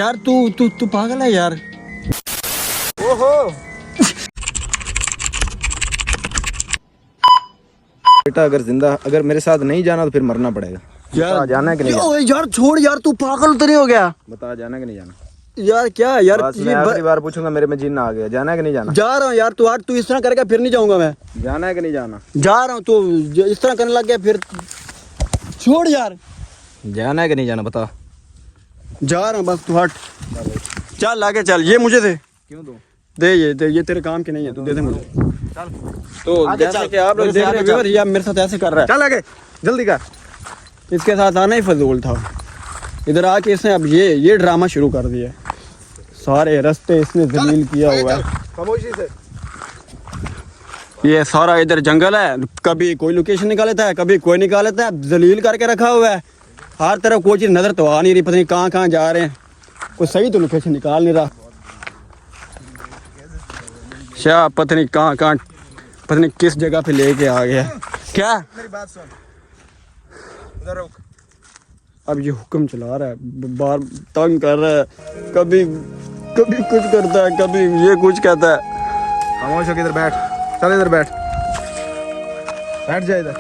यार तू पागल है यार। ओहो बेटा, अगर मेरे साथ नहीं जाना तो फिर मरना पड़ेगा। यार जाना है कि नहीं जाना? यार छोड़ यार, तू पागल तो नहीं हो गया? बता, जाना है कि नहीं जाना? यार क्या यार, बस मैं आखिरी बार पूछूंगा, मेरे में जीन आ गया। जाना है कि नहीं जाना? जा रहा हूँ यार। तू आज तू इस तरह करेगा फिर नहीं जाऊंगा मैं। जाना है कि नहीं जाना? जा रहा हूँ। तू इस तरह करने लग गया फिर छोड़ यार। जाना है कि नहीं जाना बता। जा रहा हूँ बस, तू हट। चल आगे चल। ये मुझे दे। क्यों दूं? दे ये तेरे काम की नहीं है, तू दे दे मुझे। चल तो आगे जैसे चल। कि आप लोग मेरे से देख रहे आगे हैं चल। व्यूअर, ये मेरे साथ ऐसे कर रहा चल आगे जल्दी कर। है। इसके साथ आना ही फजूल था। इधर आके इसने अब ये ड्रामा शुरू कर दिया। सारे रास्ते इसने जलील किया हुआ है। खामोशी से। ये सारा इधर जंगल है, कभी कोई लोकेशन निकाल लेता है, कभी कोई निकाल लेता है। जलील करके रखा हुआ है। हर तरफ कोई चीज़ नज़र तो आ नहीं रही, पता नहीं कहाँ जा रहे हैं। कोई सही तो लोकेशन निकाल नहीं रहा। शाह पता नहीं कहाँ पता नहीं किस जगह पे लेके आ गया। क्या मेरी बात सुन, उधर रुक। अब ये हुक्म चला रहा है, बार तंग कर रहा है। कभी कुछ करता है, कभी ये कुछ कहता है। खामोश होकर इधर बैठ। चल इधर बैठ जा इधर।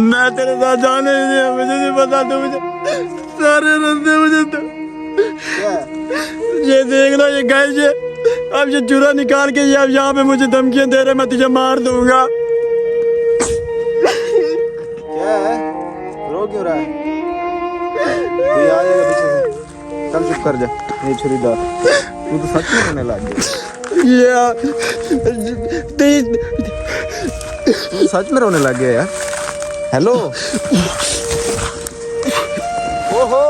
मैं तेरे साथ जाने नहीं दिया, मुझे नहीं पता। तू मुझे सारे रास्ते मुझे तो ये देख लो, ये गाइस ये अब ये चूरा निकाल के ये अब यहाँ पे मुझे धमकियां दे रहे, मैं तुझे मार दूंगा। क्या है, रो क्यों रहा है? ये आ जाएगा पीछे से। चल चुप कर जा। ये छुरीदार, तू तो सच में रोने लग गया। तू सच में रोने लग गया यार। हेलो ओहो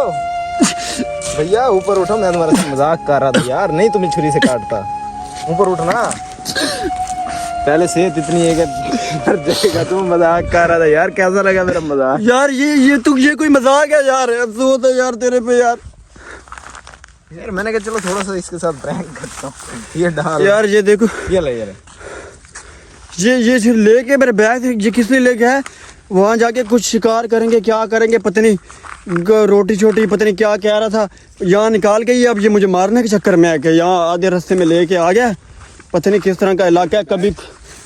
भैया, ऊपर उठो। मैं तुम्हारे साथ मजाक कर रहा था यार, नहीं तुम्हें छुरी से काटता। ऊपर उठना। पहले सेहत इतनी है कि मर जाएगा। तुम मजाक कर रहा था यार, कैसा लगा मेरा मजाक? यार ये कोई मजाक है यार? अफसोस है यार तेरे पे यार। यार मैंने कहा चलो थोड़ा सा इसके साथ प्रैंक करता हूँ। ये डाल यार ये देखो, ये ले ये लेके मेरे बैग, ये किस लिए लेके है? वहाँ जाके कुछ शिकार करेंगे, क्या करेंगे पता नहीं। रोटी छोटी पता नहीं क्या कह रहा था। यहाँ निकाल के ही अब ये मुझे मारने के चक्कर में आके यहाँ आधे रास्ते में लेके आ गया। पता नहीं किस तरह का इलाका है, कभी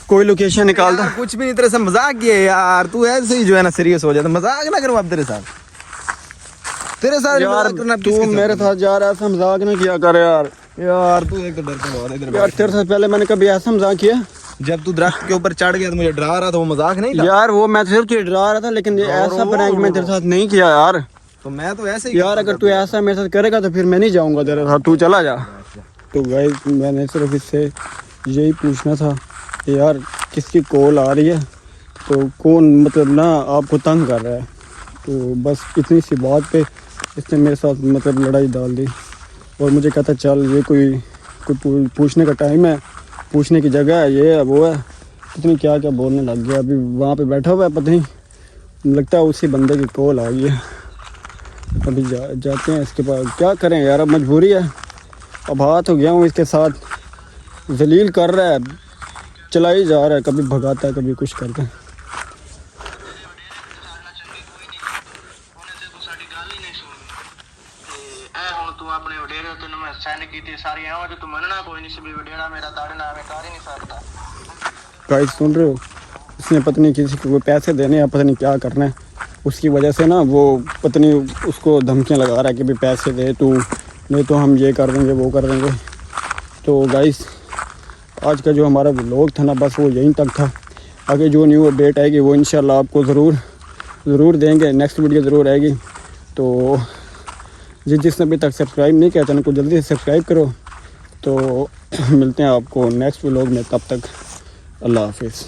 कोई लोकेशन निकालता। कुछ भी नहीं, तेरे से मजाक किया यार। तू ऐसे ही जो है ना सीरियस हो जाता। मजाक ना करो अब तेरे साथ यार। तू मेरे साथ जा रहा है, ऐसा मजाक नहीं किया कर यार। यार तू एक तो डरता बहुत है। यार तेरे साथ पहले मैंने कभी ऐसा मजाक किया? जब तू दरख्त के ऊपर चढ़ गया तो मुझे डरा रहा था, वो मजाक नहीं था यार। वो मैं सिर्फ तुझे डरा रहा था, लेकिन ऐसा प्रैंक मैं तेरे साथ नहीं किया यार। तो मैं तो ऐसे ही यार अगर तू ऐसा मेरे साथ करेगा तो फिर मैं नहीं जाऊंगा तेरे साथ, तू चला जा। तो गाइस मैंने सिर्फ इससे यही पूछना था कि यार किसकी कॉल आ रही है, तो कौन मतलब ना आपको तंग कर रहा है। तो बस इतनी सी बात पे इसने मेरे साथ मतलब लड़ाई डाल दी। और मुझे कहता चल ये कोई पूछने का टाइम है, पूछने की जगह है, ये है वो है। पता नहीं क्या क्या बोलने लग गया। अभी वहाँ पे बैठा हुआ है, पता नहीं लगता है उसी बंदे की कॉल आ गई है। अभी जाते हैं इसके पास। क्या करें यार, अब मजबूरी है। अब हाथ हो गया हूँ इसके साथ। जलील कर रहा है, चला ही जा रहा है, कभी भगाता है कभी कुछ करता है। गाइस सुन रहे हो, इसने पता नहीं किसी को पैसे देने या पता नहीं क्या करना है, उसकी वजह से ना वो पता नहीं उसको धमकियां लगा रहा है कि भी पैसे दे तू, नहीं तो हम ये कर देंगे वो कर देंगे। तो गाइस आज का जो हमारा व्लॉग था ना, बस वो यहीं तक था। आगे जो न्यू अपडेट आएगी वो इंशाल्लाह आपको ज़रूर देंगे। नेक्स्ट वीडियो ज़रूर आएगी। तो जिसने अभी तक सब्सक्राइब नहीं किया चैनल को जल्दी से सब्सक्राइब करो। तो मिलते हैं आपको नेक्स्ट व्लॉग में, तब तक अल्लाह हाफिज़।